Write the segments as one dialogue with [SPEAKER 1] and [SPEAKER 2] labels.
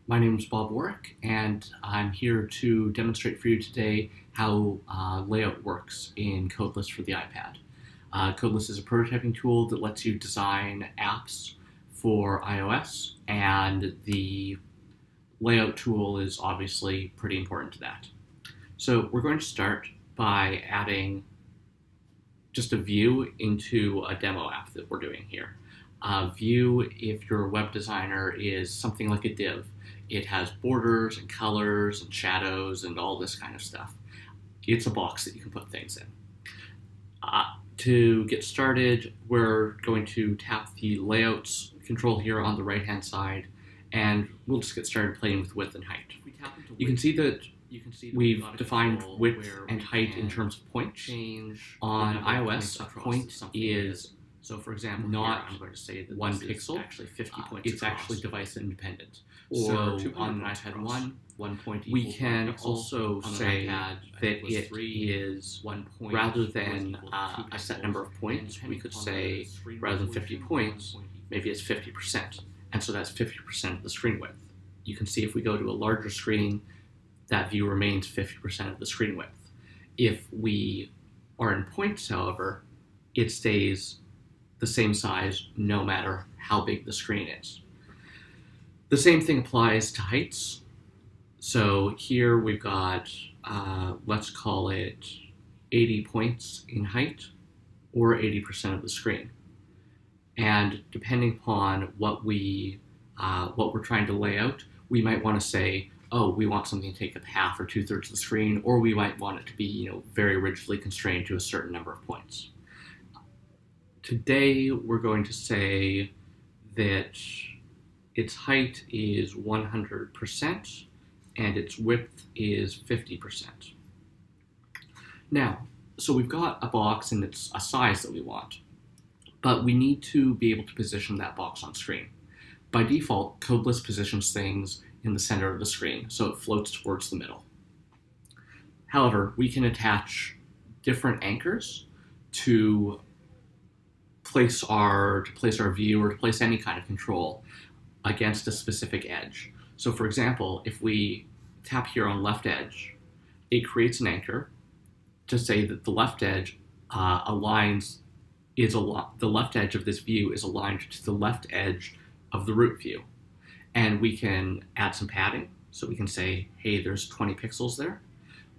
[SPEAKER 1] My name is Bob Warwick, and I'm here to demonstrate for you today how layout works in Codeless for the iPad. Codeless is a prototyping tool that lets you design apps for iOS, and the layout tool is obviously pretty important to that. So we're going to start by adding just a view into a demo app that we're doing here. View, if you're a web designer, is something like a div. It has borders and colors and shadows and all this kind of stuff. It's a box that you can put things in. To get started, we're going to tap the layouts control here on the right hand side, and we'll just get started playing with width and height. You can see that we've defined width and height in terms of points. On iOS, a point is, so for example, not I'm going to say that 1 pixel. Actually 50 points. It's actually device independent. Or on an iPad 1 point. We can also say that it is 1 point, rather than a set number of points. We could say rather than 50 points, maybe it's 50%, and so that's 50% of the screen width. You can see if we go to a larger screen, that view remains 50% of the screen width. If we are in points, however, it stays the same size no matter how big the screen is. The same thing applies to heights. So here we've got, let's call it 80 points in height, or 80% of the screen. And depending upon what we're trying to lay out, we might want to say, oh, we want something to take up half or 2/3 of the screen, or we might want it to be, very rigidly constrained to a certain number of points. Today, we're going to say that its height is 100% and its width is 50%. Now, so we've got a box and it's a size that we want, but we need to be able to position that box on screen. By default, Codeless positions things in the center of the screen, so it floats towards the middle. However, we can attach different anchors to place our view, or to place any kind of control against a specific edge. So for example, if we tap here on left edge, it creates an anchor to say that the left edge the left edge of this view is aligned to the left edge of the root view. And we can add some padding. So we can say, hey, there's 20 pixels there.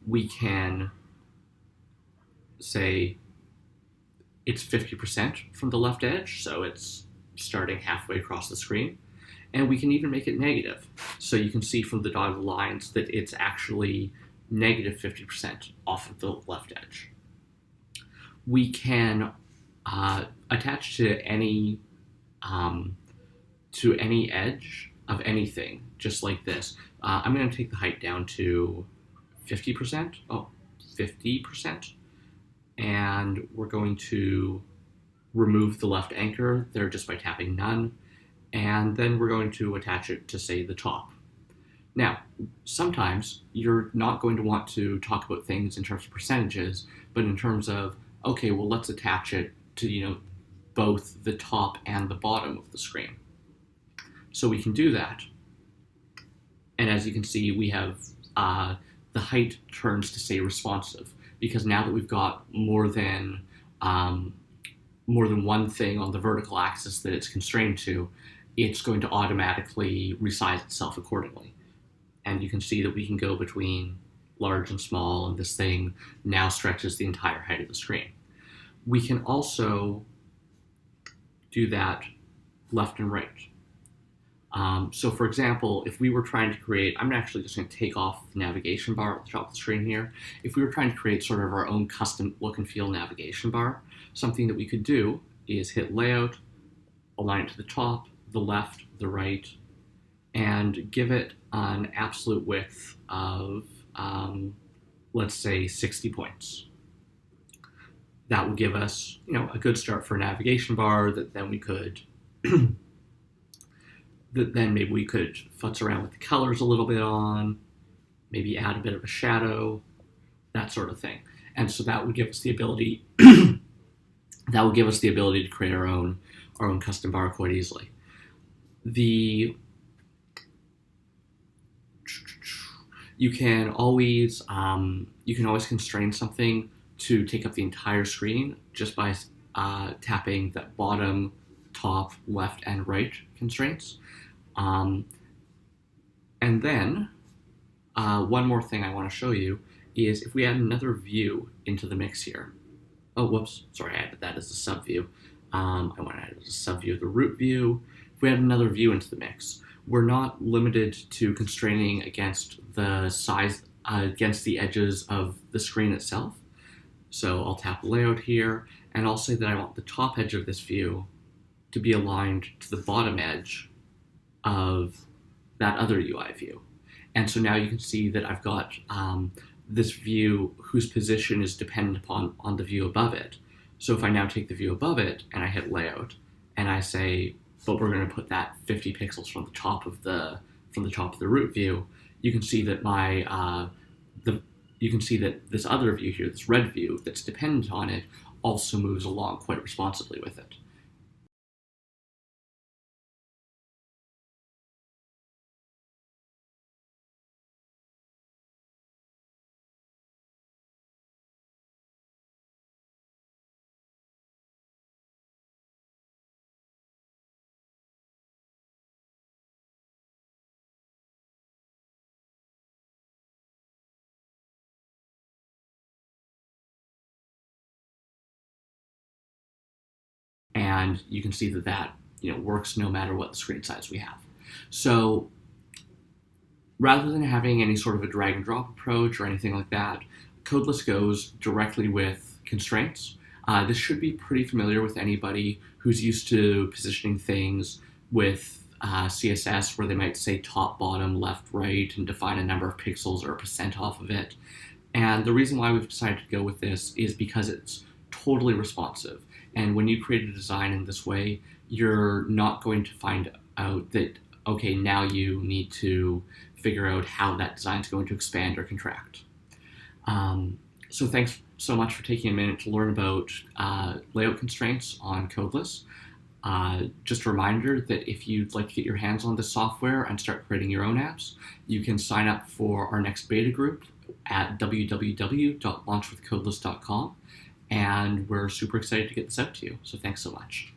[SPEAKER 1] We can say it's 50% from the left edge, so it's starting halfway across the screen. And we can even make it negative. So you can see from the dotted lines that it's actually negative 50% off of the left edge. We can attach to any edge of anything, just like this. I'm going to take the height down to 50%. Oh, 50%. And we're going to remove the left anchor there just by tapping none. And then we're going to attach it to, say, the top. Now, sometimes you're not going to want to talk about things in terms of percentages, but in terms of, okay, well, let's attach it to, both the top and the bottom of the screen. So we can do that. And as you can see, we have the height turns to, say, responsive, because now that we've got more than one thing on the vertical axis that it's constrained to, it's going to automatically resize itself accordingly. And you can see that we can go between large and small, and this thing now stretches the entire height of the screen. We can also do that left and right. So for example, if we were trying to create, I'm actually just going to take off the navigation bar at the top of the screen here. If we were trying to create sort of our own custom look and feel navigation bar, something that we could do is hit layout, align it to the top, the left, the right, and give it an absolute width of, let's say, 60 points. That would give us, a good start for a navigation bar that then we could maybe we could futz around with the colors a little bit on, maybe add a bit of a shadow, that sort of thing. And so that would give us the ability to create our own custom bar quite easily. The You can always constrain something to take up the entire screen just by tapping that bottom, top, left, and right constraints. Um, and then one more thing I want to show you is if we add another view into the mix here. Oh, whoops, sorry, I added that as a sub view. I want to add as a sub view the root view. If we add another view into the mix, we're not limited to constraining against the size, against the edges of the screen itself. So I'll tap layout here, and I'll say that I want the top edge of this view to be aligned to the bottom edge of that other UI view. And so now you can see that I've got this view whose position is dependent upon on the view above it. So if I now take the view above it and I hit layout and I say, but we're going to put that 50 pixels from the top of the root view, you can see that you can see that this other view here, this red view that's dependent on it, also moves along quite responsibly with it. And you can see that works no matter what the screen size we have. So rather than having any sort of a drag and drop approach or anything like that, Codeless goes directly with constraints. This should be pretty familiar with anybody who's used to positioning things with CSS, where they might say top, bottom, left, right, and define a number of pixels or a percent off of it. And the reason why we've decided to go with this is because it's totally responsive. And when you create a design in this way, you're not going to find out that, okay, now you need to figure out how that design is going to expand or contract. So thanks so much for taking a minute to learn about layout constraints on Codeless. Just a reminder that if you'd like to get your hands on this software and start creating your own apps, you can sign up for our next beta group at www.launchwithcodeless.com. And we're super excited to get this out to you. So thanks so much.